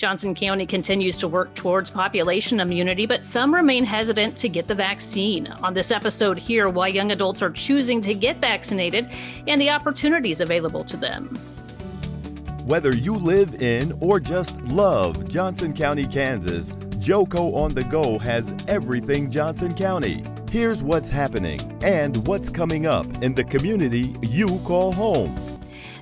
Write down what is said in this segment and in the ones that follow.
Johnson County continues to work towards population immunity, but some remain hesitant to get the vaccine. On this episode, hear why young adults are choosing to get vaccinated and the opportunities available to them. Whether you live in or just love Johnson County, Kansas, JoCo on the Go has everything Johnson County. Here's what's happening and what's coming up in the community you call home.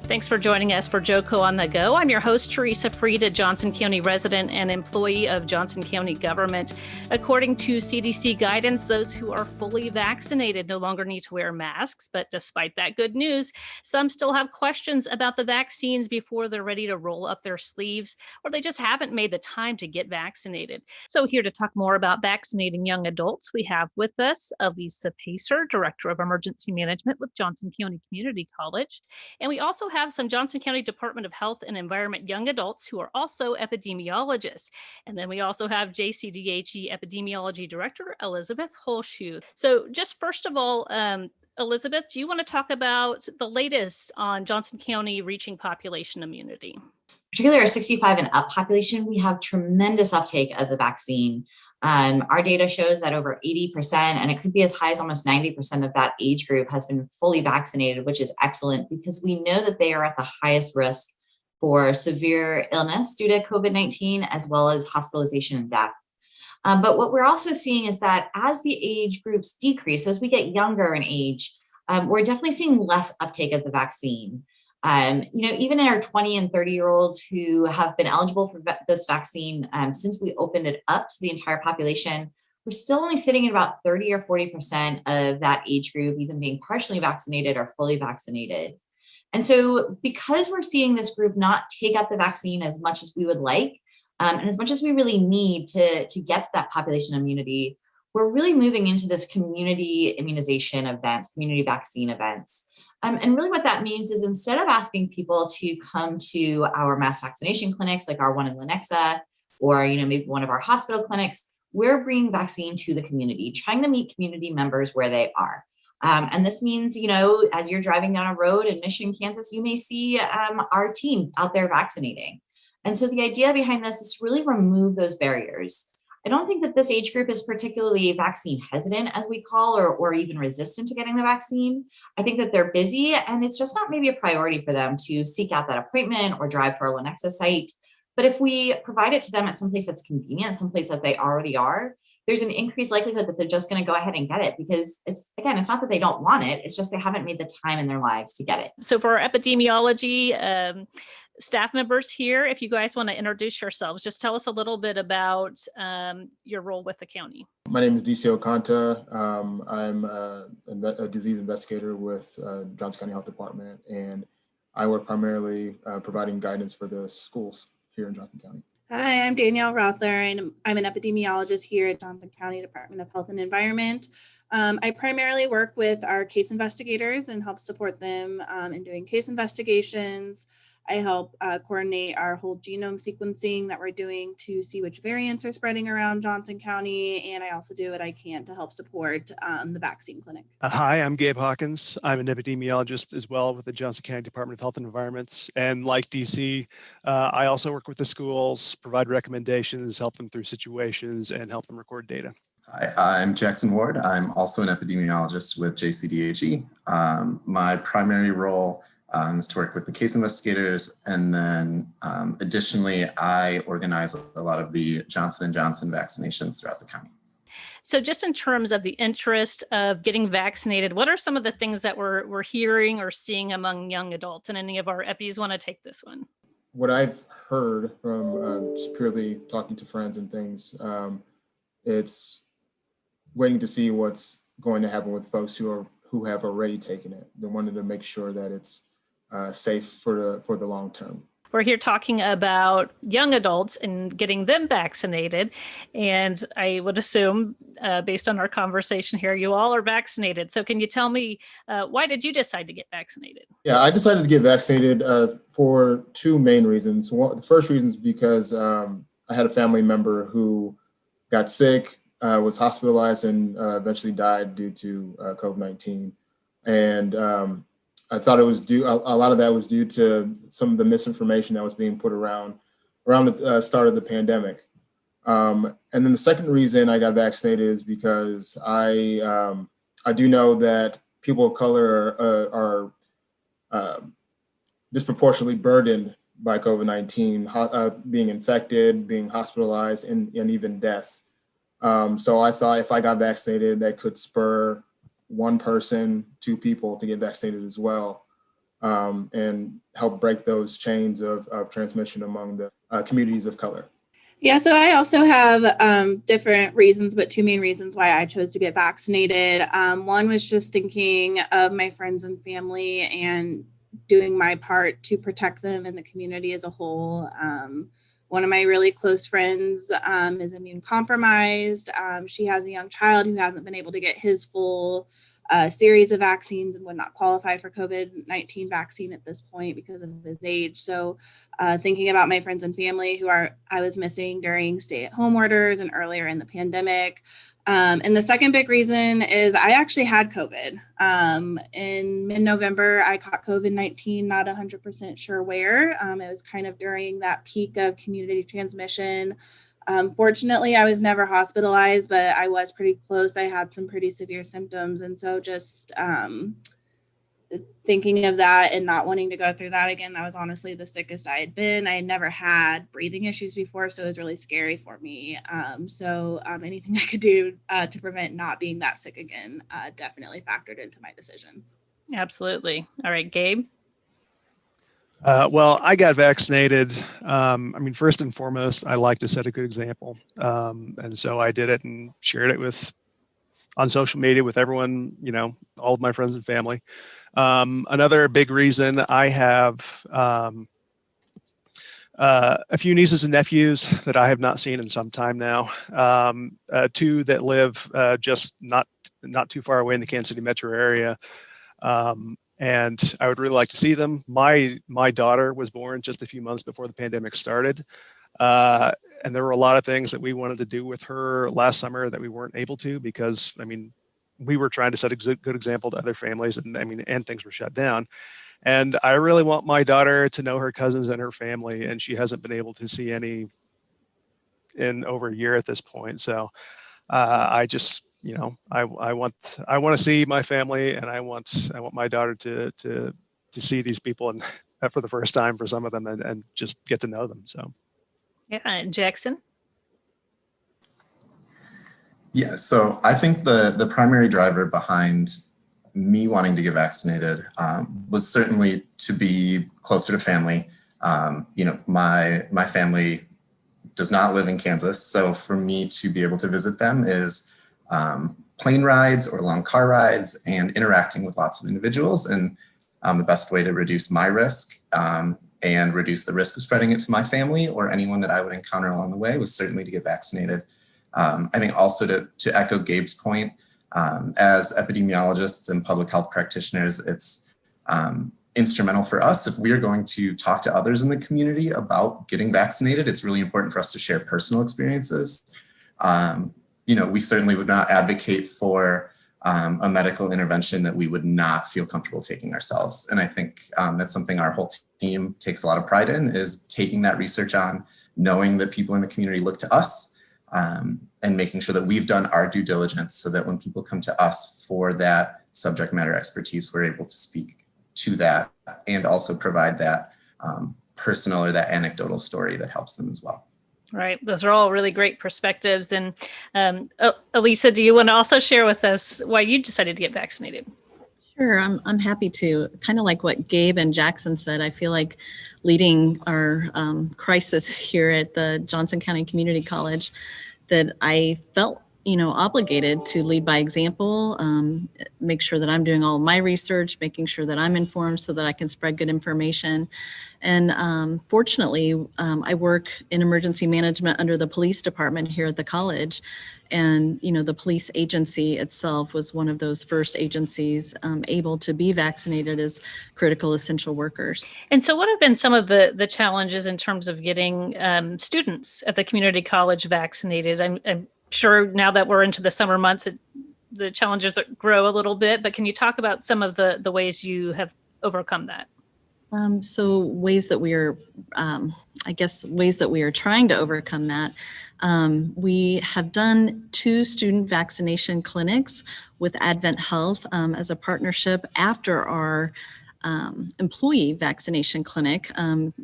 Thanks for joining us for JoCo on the Go. I'm your host, Teresa Fried, a Johnson County resident and employee of Johnson County government. According to CDC guidance, those who are fully vaccinated no longer need to wear masks. But despite that good news, some still have questions about the vaccines before they're ready to roll up their sleeves, or they just haven't made the time to get vaccinated. So here to talk more about vaccinating young adults, we have with us Alisa Pacer, Director of Emergency Management with Johnson County Community College. And we also have some Johnson County Department of Health and Environment young adults who are also epidemiologists. And then we also have JCDHE Epidemiology Director, Elizabeth Holschuth. So just first of all, Elizabeth, do you want to talk about the latest on Johnson County reaching population immunity? Particularly our 65 and up population, we have tremendous uptake of the vaccine. Our data shows that over 80%, and it could be as high as almost 90% of that age group has been fully vaccinated, which is excellent because we know that they are at the highest risk for severe illness due to COVID-19, as well as hospitalization and death. But what we're also seeing is that as the age groups decrease, as we get younger in age, we're definitely seeing less uptake of the vaccine. Even in our 20 and 30-year-olds who have been eligible for this vaccine, since we opened it up to the entire population, we're still only sitting at about 30 or 40% of that age group, even being partially vaccinated or fully vaccinated. And so because we're seeing this group not take up the vaccine as much as we would like, and as much as we really need to get to that population immunity, we're really moving into this community immunization events, community vaccine events. And really what that means is instead of asking people to come to our mass vaccination clinics, like our one in Lenexa, or maybe one of our hospital clinics, we're bringing vaccine to the community, trying to meet community members where they are. And this means, as you're driving down a road in Mission, Kansas, you may see our team out there vaccinating. And so the idea behind this is to really remove those barriers. I don't think that this age group is particularly vaccine hesitant, as we call, or even resistant to getting the vaccine. I think that they're busy and it's just not maybe a priority for them to seek out that appointment or drive to our Lenexa site. But if we provide it to them at some place that's convenient, someplace that they already are, there's an increased likelihood that they're just going to go ahead and get it because it's not that they don't want it. It's just they haven't made the time in their lives to get it. So for our epidemiology staff members here, if you guys want to introduce yourselves, just tell us a little bit about your role with the county. My name is DC Ocampo. I'm a disease investigator with Johnson County Health Department, and I work primarily providing guidance for the schools here in Johnson County. Hi, I'm Danielle Rothler, and I'm an epidemiologist here at Johnson County Department of Health and Environment. I primarily work with our case investigators and help support them in doing case investigations. I help coordinate our whole genome sequencing that we're doing to see which variants are spreading around Johnson County. And I also do what I can to help support the vaccine clinic. Hi, I'm Gabe Hawkins. I'm an epidemiologist as well with the Johnson County Department of Health and Environment. And like DC, I also work with the schools, provide recommendations, help them through situations, and help them record data. Hi, I'm Jackson Ward. I'm also an epidemiologist with JCDHE. My primary role is to work with the case investigators, and then additionally, I organize a lot of the Johnson & Johnson vaccinations throughout the county. So just in terms of the interest of getting vaccinated, what are some of the things that we're hearing or seeing among young adults? And any of our EPIs want to take this one? What I've heard from just purely talking to friends and things, it's waiting to see what's going to happen with folks who have already taken it. They wanted to make sure that it's safe for the long term. We're here talking about young adults and getting them vaccinated. And I would assume, based on our conversation here, you all are vaccinated. So can you tell me, why did you decide to get vaccinated? Yeah, I decided to get vaccinated for two main reasons. The first reason is because I had a family member who got sick, was hospitalized, and eventually died due to COVID-19. And I thought it was due, a lot of that was due to some of the misinformation that was being put around around the start of the pandemic. And then the second reason I got vaccinated is because I do know that people of color are disproportionately burdened by COVID-19, being infected, being hospitalized, and even death. So I thought if I got vaccinated, that could spur one person, two people to get vaccinated as well, and help break those chains of transmission among the communities of color. Yeah, so I also have different reasons, but two main reasons why I chose to get vaccinated. One was just thinking of my friends and family and doing my part to protect them and the community as a whole. One of my really close friends is immune compromised. She has a young child who hasn't been able to get his full series of vaccines and would not qualify for COVID-19 vaccine at this point because of his age. So thinking about my friends and family who I was missing during stay-at-home orders and earlier in the pandemic. And the second big reason is I actually had COVID. In mid-November, I caught COVID-19, not 100% sure where. It was kind of during that peak of community transmission. Fortunately, I was never hospitalized, but I was pretty close. I had some pretty severe symptoms. And so just thinking of that and not wanting to go through that again, that was honestly the sickest I had been. I had never had breathing issues before, so it was really scary for me. So anything I could do to prevent not being that sick again definitely factored into my decision. Absolutely. All right, Gabe. Well, I got vaccinated. I mean, first and foremost, I like to set a good example. And so I did it and shared it on social media with everyone, all of my friends and family. Another big reason, I have a few nieces and nephews that I have not seen in some time now. Two that live just not too far away in the Kansas City metro area. And I would really like to see them. My daughter was born just a few months before the pandemic started. And there were a lot of things that we wanted to do with her last summer that we weren't able to because, we were trying to set a good example to other families and things were shut down. And I really want my daughter to know her cousins and her family, and she hasn't been able to see any in over a year at this point. So I just, I want to see my family, and I want my daughter to see these people and for the first time for some of them and just get to know them. So. Yeah, Jackson. Yeah, so I think the primary driver behind me wanting to get vaccinated was certainly to be closer to family. My family does not live in Kansas, so for me to be able to visit them is plane rides or long car rides and interacting with lots of individuals. And the best way to reduce my risk and reduce the risk of spreading it to my family or anyone that I would encounter along the way was certainly to get vaccinated. I think also to echo Gabe's point, as epidemiologists and public health practitioners, it's instrumental for us if we are going to talk to others in the community about getting vaccinated. It's really important for us to share personal experiences. We certainly would not advocate for a medical intervention that we would not feel comfortable taking ourselves. And I think that's something our whole team takes a lot of pride in, is taking that research on, knowing that people in the community look to us, and making sure that we've done our due diligence so that when people come to us for that subject matter expertise, we're able to speak to that and also provide that personal or that anecdotal story that helps them as well. Right. Those are all really great perspectives. And Alisa, do you want to also share with us why you decided to get vaccinated? Sure, I'm happy to. Kind of like what Gabe and Jackson said, I feel like leading our crisis here at the Johnson County Community College, that I felt, obligated to lead by example, make sure that I'm doing all of my research, making sure that I'm informed so that I can spread good information. And fortunately, I work in emergency management under the police department here at the college. And, the police agency itself was one of those first agencies able to be vaccinated as critical essential workers. And so what have been some of the challenges in terms of getting students at the community college vaccinated? I'm sure now that we're into the summer months, the challenges grow a little bit, but can you talk about some of the ways you have overcome that? So ways that we are, ways that we are trying to overcome that. We have done 2 student vaccination clinics with Advent Health as a partnership after our employee vaccination clinic.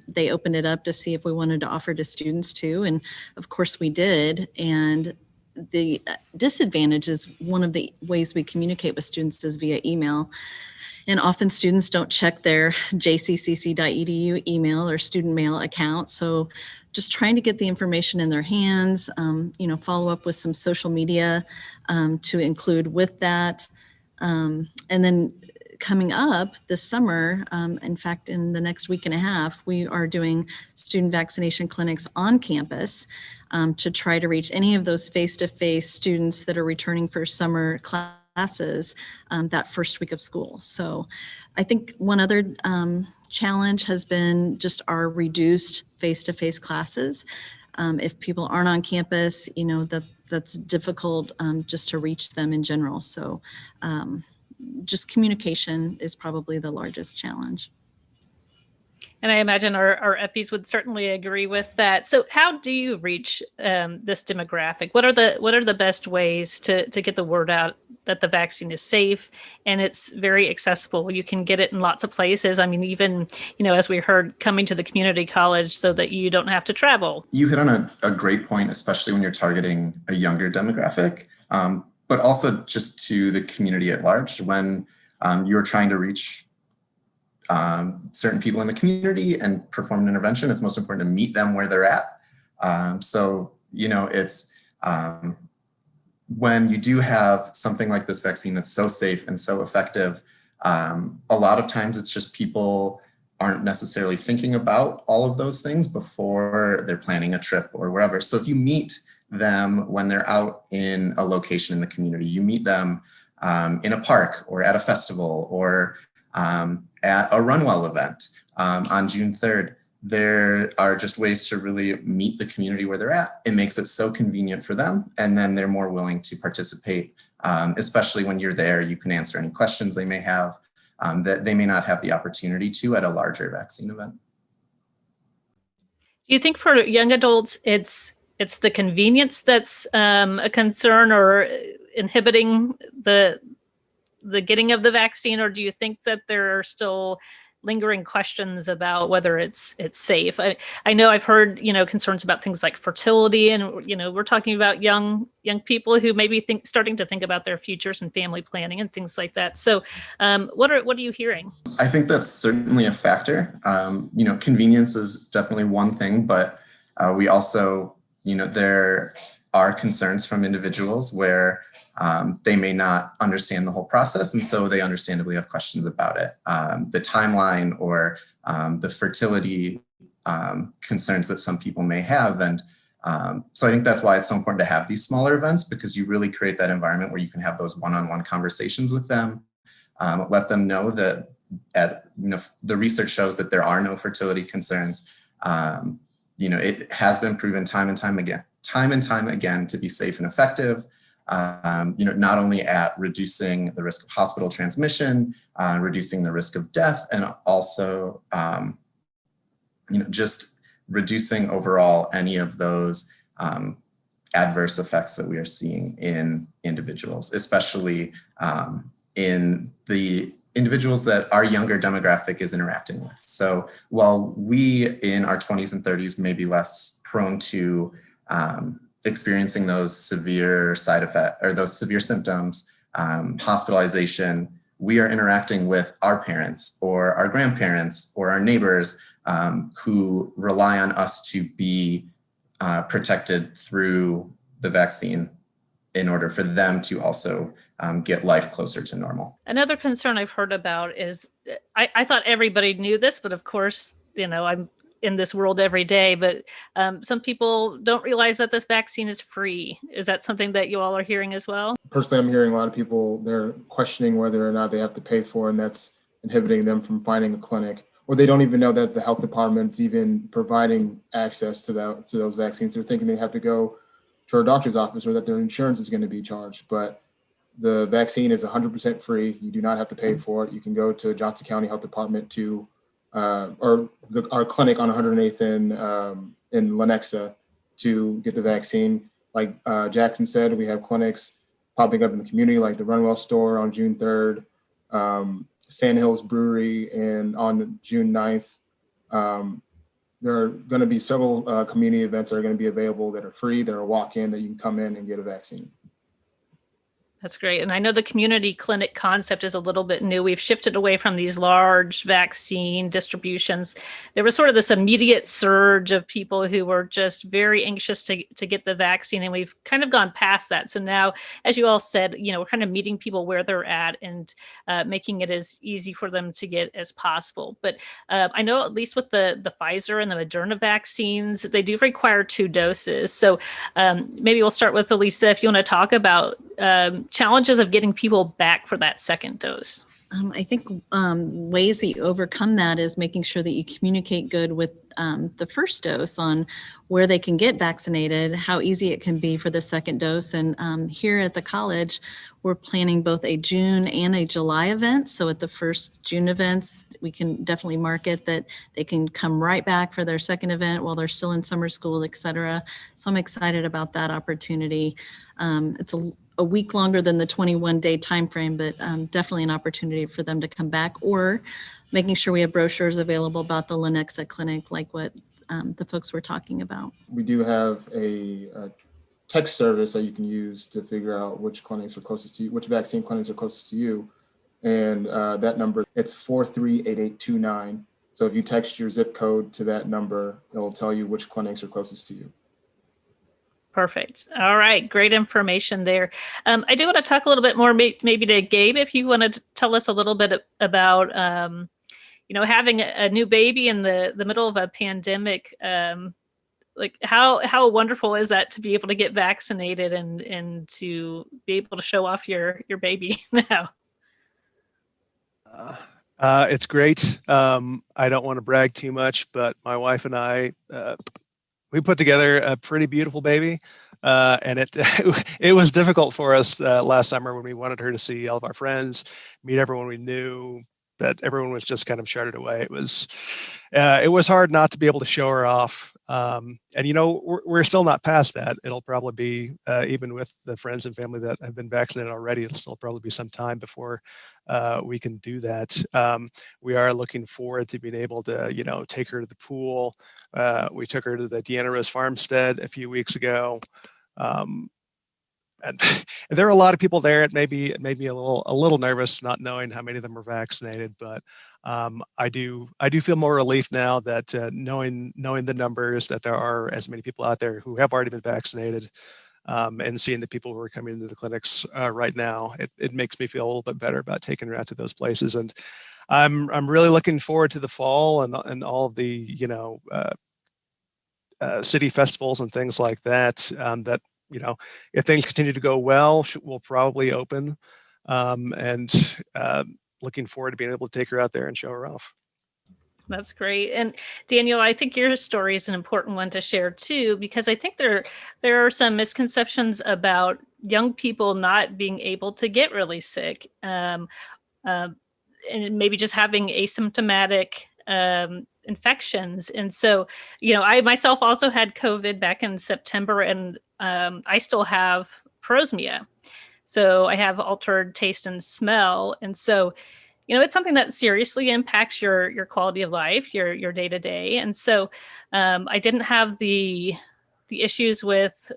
They opened it up to see if we wanted to offer to students too. And of course we did. And the disadvantage is one of the ways we communicate with students is via email. And often students don't check their jccc.edu email or student mail account. So just trying to get the information in their hands, follow up with some social media to include with that. And then coming up this summer, in fact, in the next week and a half, we are doing student vaccination clinics on campus to try to reach any of those face-to-face students that are returning for summer classes that first week of school. So I think one other challenge has been just our reduced face-to-face classes. If people aren't on campus, that's difficult just to reach them in general. So just communication is probably the largest challenge. And I imagine our EPIs would certainly agree with that. So how do you reach this demographic? What are the best ways to get the word out that the vaccine is safe and it's very accessible? You can get it in lots of places. I mean, even, as we heard, coming to the community college so that you don't have to travel. You hit on a great point, especially when you're targeting a younger demographic, but also just to the community at large. When you're trying to reach certain people in the community and perform an intervention, it's most important to meet them where they're at. It's when you do have something like this vaccine that's so safe and so effective, a lot of times it's just people aren't necessarily thinking about all of those things before they're planning a trip or wherever. So if you meet them when they're out in a location in the community, you meet them in a park or at a festival or at a Runwell event on June 3rd, there are just ways to really meet the community where they're at. It makes it so convenient for them, and then they're more willing to participate, especially when you're there. You can answer any questions they may have that they may not have the opportunity to at a larger vaccine event. Do you think for young adults, it's the convenience that's a concern or inhibiting the getting of the vaccine, or do you think that there are still lingering questions about whether it's safe? I know I've heard, concerns about things like fertility, and, we're talking about young people who may be starting to think about their futures and family planning and things like that. So what are you hearing? I think that's certainly a factor. Convenience is definitely one thing, but we also, there are concerns from individuals where they may not understand the whole process, and so they understandably have questions about it. The timeline or the fertility concerns that some people may have. And so I think that's why it's so important to have these smaller events, because you really create that environment where you can have those one-on-one conversations with them, let them know that the research shows that there are no fertility concerns. It has been proven time and time again to be safe and effective. Not only at reducing the risk of hospital transmission, reducing the risk of death, and also, just reducing overall any of those adverse effects that we are seeing in individuals, especially in the individuals that our younger demographic is interacting with. So while we in our 20s and 30s may be less prone to experiencing those severe side effects or those severe symptoms, hospitalization, we are interacting with our parents or our grandparents or our neighbors who rely on us to be protected through the vaccine in order for them to also get life closer to normal. Another concern I've heard about is, I thought everybody knew this, but of course, I'm in this world every day, but some people don't realize that this vaccine is free. Is that something that you all are hearing as well? Personally, I'm hearing a lot of people, they're questioning whether or not they have to pay for it, and that's inhibiting them from finding a clinic, or they don't even know that the health department's even providing access to those vaccines. They're thinking they have to go to a doctor's office or that their insurance is going to be charged. But the vaccine is 100% free. You do not have to pay for it. You can go to Johnson County Health Department to our clinic on 108th in Lenexa to get the vaccine. Like Jackson said, we have clinics popping up in the community, like the Runwell store on June 3rd, Sand Hills Brewery on June 9th. There are going to be several community events that are going to be available that are free, that are walk-in, that you can come in and get a vaccine. That's great. And I know the community clinic concept is a little bit new. We've shifted away from these large vaccine distributions. There was sort of this immediate surge of people who were just very anxious to get the vaccine, and we've kind of gone past that. So now, as you all said, we're kind of meeting people where they're at and making it as easy for them to get as possible. But I know at least with the Pfizer and the Moderna vaccines, they do require 2 doses. So maybe we'll start with Alisa, if you want to talk about challenges of getting people back for that second dose. I think ways that you overcome that is making sure that you communicate good with the first dose on where they can get vaccinated, how easy it can be for the second dose. And here at the college, we're planning both a June and a July event. So at the first June events, we can definitely market that they can come right back for their second event while they're still in summer school, et cetera. So I'm excited about that opportunity. It's a week longer than the 21-day timeframe, but definitely an opportunity for them to come back, or making sure we have brochures available about the Lenexa clinic, like what the folks were talking about. We do have a text service that you can use to figure out which clinics are closest to you, which vaccine clinics are closest to you. And that number, it's 438829. So if you text your zip code to that number, it'll tell you which clinics are closest to you. Perfect. All right. Great information there. I do want to talk a little bit more, maybe to Gabe, if you want to tell us a little bit about, having a new baby in the middle of a pandemic. Like how wonderful is that to be able to get vaccinated and to be able to show off your baby now? It's great. I don't want to brag too much, but my wife and I, we put together a pretty beautiful baby, and it was difficult for us last summer when we wanted her to see all of our friends, meet everyone we knew, that everyone was just kind of shuttered away. It was hard not to be able to show her off. And we're still not past that. It'll probably be, even with the friends and family that have been vaccinated already, it'll still probably be some time before we can do that. We are looking forward to being able to, take her to the pool. We took her to the Deanna Rose Farmstead a few weeks ago. And there are a lot of people there. It made me a little nervous not knowing how many of them were vaccinated, but I do feel more relief now that knowing the numbers, that there are as many people out there who have already been vaccinated, and seeing the people who are coming into the clinics right now. It makes me feel a little bit better about taking her out to those places. And I'm really looking forward to the fall and all of the city festivals and things like that. That if things continue to go well, we'll probably open, and looking forward to being able to take her out there and show her off. That's great. And Daniel, I think your story is an important one to share too, because I think there are some misconceptions about young people not being able to get really sick, and maybe just having asymptomatic infections. And so, I myself also had COVID back in September, and I still have parosmia. So I have altered taste and smell. And so, it's something that seriously impacts your quality of life, your day to day. And so I didn't have the issues with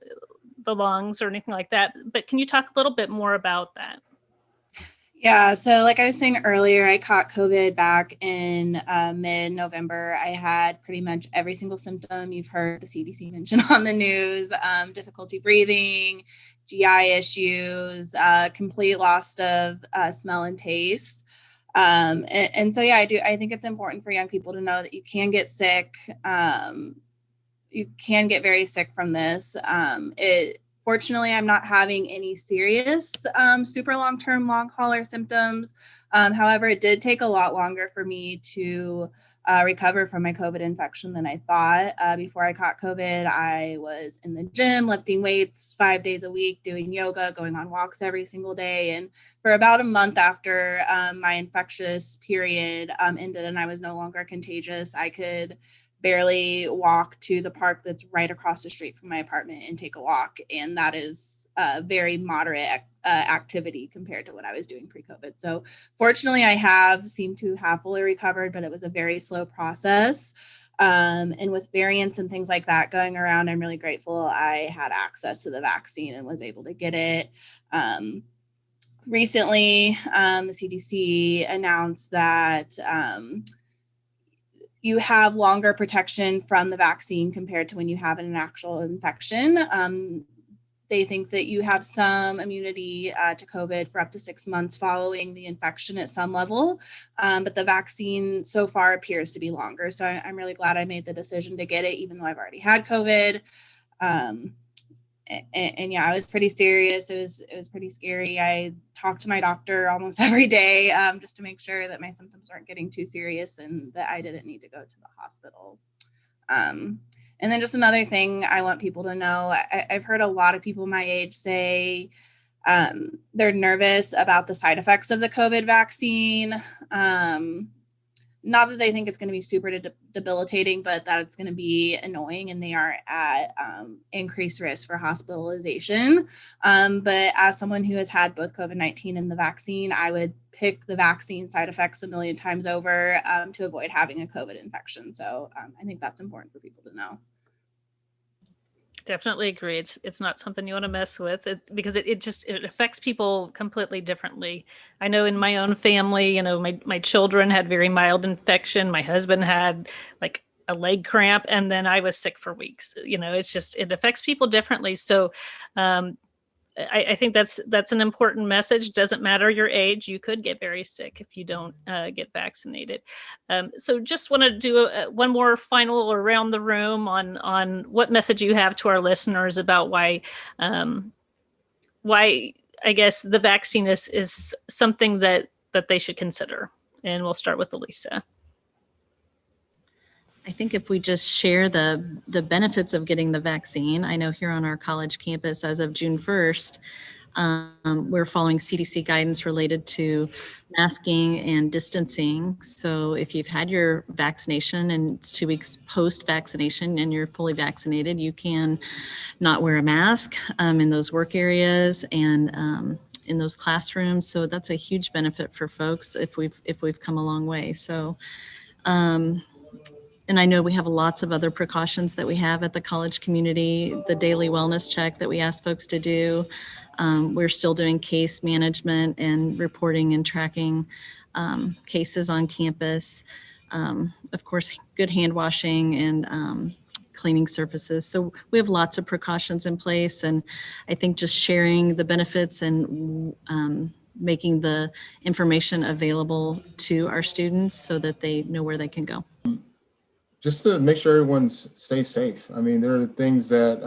the lungs or anything like that. But can you talk a little bit more about that? Yeah, so like I was saying earlier, I caught COVID back in mid-November. I had pretty much every single symptom you've heard the CDC mention on the news: difficulty breathing, GI issues, complete loss of smell and taste. And so, yeah, I think it's important for young people to know that you can get sick. You can get very sick from this. Fortunately, I'm not having any serious super long-term long hauler symptoms. However, it did take a lot longer for me to recover from my COVID infection than I thought. Before I caught COVID, I was in the gym, lifting weights 5 days a week, doing yoga, going on walks every single day. And for about a month after my infectious period ended and I was no longer contagious, I could barely walk to the park that's right across the street from my apartment and take a walk. And that is a very moderate activity compared to what I was doing pre-COVID. So fortunately, I have seemed to have fully recovered, but it was a very slow process. And with variants and things like that going around, I'm really grateful I had access to the vaccine and was able to get it. Recently, the CDC announced that you have longer protection from the vaccine compared to when you have an actual infection. They think that you have some immunity to COVID for up to 6 months following the infection at some level, but the vaccine so far appears to be longer. So I'm really glad I made the decision to get it, even though I've already had COVID. And yeah, I was pretty serious. It was pretty scary. I talked to my doctor almost every day just to make sure that my symptoms weren't getting too serious and that I didn't need to go to the hospital. And then just another thing I want people to know, I've heard a lot of people my age say they're nervous about the side effects of the COVID vaccine. Not that they think it's going to be super debilitating, but that it's going to be annoying and they are at increased risk for hospitalization. But as someone who has had both COVID-19 and the vaccine, I would pick the vaccine side effects a million times over to avoid having a COVID infection. So I think that's important for people to know. Definitely agree. It's not something you want to mess with because it affects people completely differently. I know in my own family, my children had very mild infection. My husband had like a leg cramp, and then I was sick for weeks. It affects people differently. So I think that's an important message. Doesn't matter your age, you could get very sick if you don't get vaccinated. So just want to do one more final around the room on what message you have to our listeners about why I guess the vaccine is something that they should consider. And we'll start with Alisa. I think if we just share the benefits of getting the vaccine, I know here on our college campus as of June 1st, we're following CDC guidance related to masking and distancing. So if you've had your vaccination and it's 2 weeks post-vaccination and you're fully vaccinated, you can not wear a mask in those work areas and in those classrooms. So that's a huge benefit for folks if we've come a long way. So and I know we have lots of other precautions that we have at the college community, the daily wellness check that we ask folks to do. We're still doing case management and reporting and tracking cases on campus. Of course, good hand washing and cleaning surfaces. So we have lots of precautions in place. And I think just sharing the benefits and making the information available to our students so that they know where they can go. Just to make sure everyone stays safe. I mean, there are things that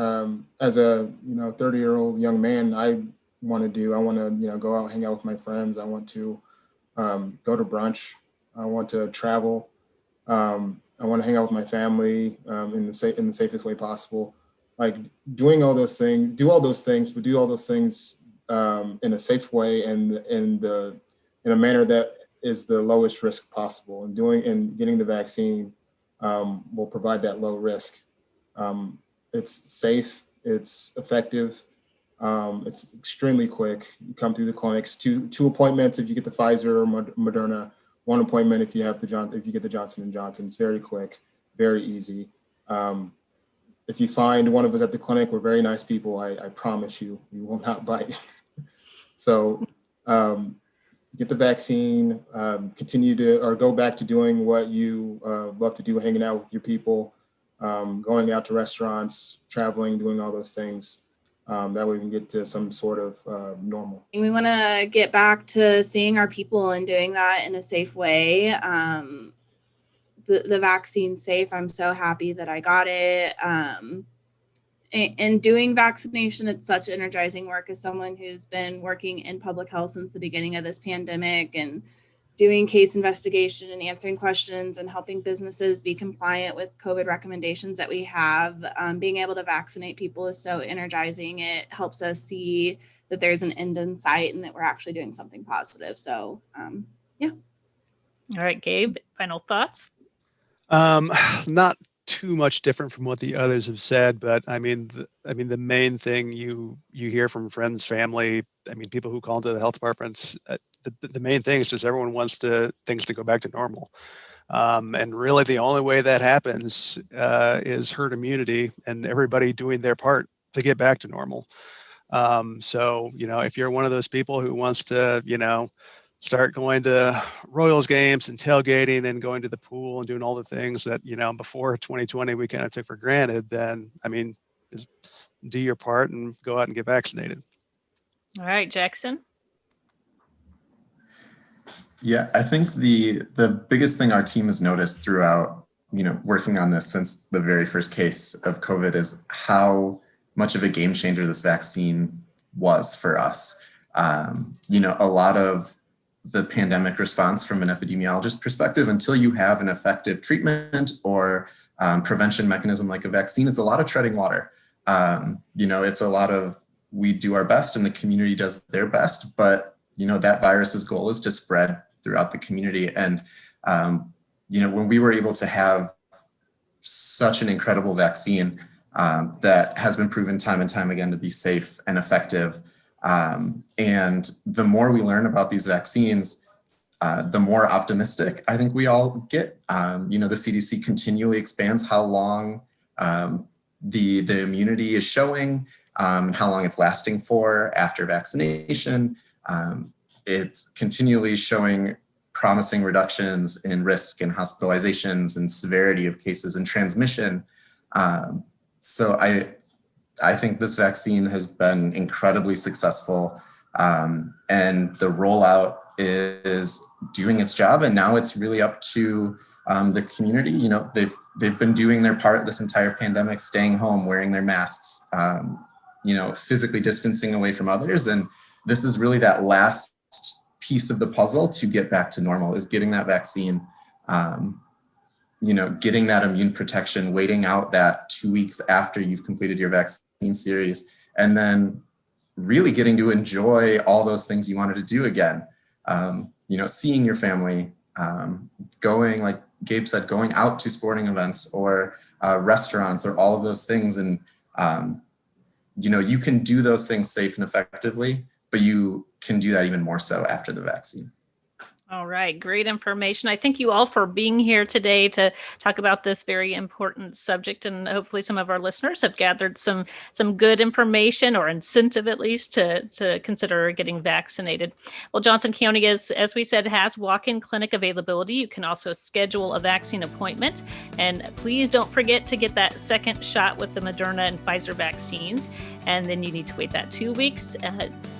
as a 30-year-old young man, I want to do. I want to go out, hang out with my friends. I want to go to brunch. I want to travel. I want to hang out with my family in the safest way possible. Like do all those things, but do all those things in a safe way and in a manner that is the lowest risk possible. And getting the vaccine will provide that low risk. It's safe, it's effective, it's extremely quick. You come through the clinics, two appointments if you get the Pfizer or Moderna, one appointment if you get the Johnson & Johnson. It's very quick, very easy. If you find one of us at the clinic, we're very nice people. I promise you, we will not bite. So get the vaccine, continue to, or go back to doing what you love to do, hanging out with your people, going out to restaurants, traveling, doing all those things. That way we can get to some sort of normal. We want to get back to seeing our people and doing that in a safe way. The vaccine's safe. I'm so happy that I got it. And doing vaccination, it's such energizing work as someone who's been working in public health since the beginning of this pandemic and doing case investigation and answering questions and helping businesses be compliant with COVID recommendations that we have. Being able to vaccinate people is so energizing. It helps us see that there's an end in sight and that we're actually doing something positive. So, yeah. All right, Gabe, final thoughts? Not too much different from what the others have said, but I mean, the main thing you hear from friends, family, I mean, people who call into the health departments, the main thing is just everyone wants things to go back to normal. And really the only way that happens is herd immunity and everybody doing their part to get back to normal. So, if you're one of those people who wants to, start going to Royals games and tailgating and going to the pool and doing all the things that, before 2020 we kind of took for granted, then, I mean, just do your part and go out and get vaccinated. All right, Jackson. Yeah, I think the biggest thing our team has noticed throughout, working on this since the very first case of COVID is how much of a game changer this vaccine was for us. A lot of the pandemic response from an epidemiologist perspective, until you have an effective treatment or prevention mechanism like a vaccine, it's a lot of treading water. It's a lot of, we do our best and the community does their best, but that virus's goal is to spread throughout the community. And, when we were able to have such an incredible vaccine that has been proven time and time again to be safe and effective, and the more we learn about these vaccines, the more optimistic I think we all get. The CDC continually expands how long the immunity is showing, and how long it's lasting for after vaccination. It's continually showing promising reductions in risk and hospitalizations and severity of cases and transmission. So I think this vaccine has been incredibly successful, and the rollout is doing its job. And now it's really up to the community. They've been doing their part this entire pandemic, staying home, wearing their masks, physically distancing away from others. And this is really that last piece of the puzzle to get back to normal, is getting that vaccine, getting that immune protection, waiting out that 2 weeks after you've completed your vaccine series, and then really getting to enjoy all those things you wanted to do again. Seeing your family, going, like Gabe said, going out to sporting events or restaurants or all of those things. And, you can do those things safe and effectively, but you can do that even more so after the vaccine. All right, great information. I thank you all for being here today to talk about this very important subject, and hopefully some of our listeners have gathered some good information, or incentive at least, to consider getting vaccinated. Well, Johnson County, as we said, has walk-in clinic availability. You can also schedule a vaccine appointment, and please don't forget to get that second shot with the Moderna and Pfizer vaccines. And then you need to wait that 2 weeks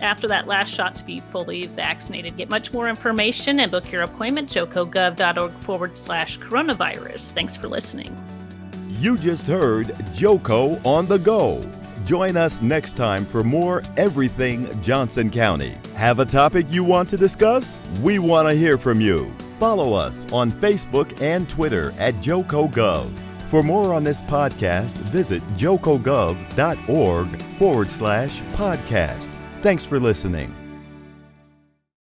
after that last shot to be fully vaccinated. Get much more information and book your appointment, jocogov.org/coronavirus. Thanks for listening. You just heard JoCo on the go. Join us next time for more Everything Johnson County. Have a topic you want to discuss? We want to hear from you. Follow us on Facebook and Twitter at JoCoGov. For more on this podcast, visit jocogov.org/podcast. Thanks for listening.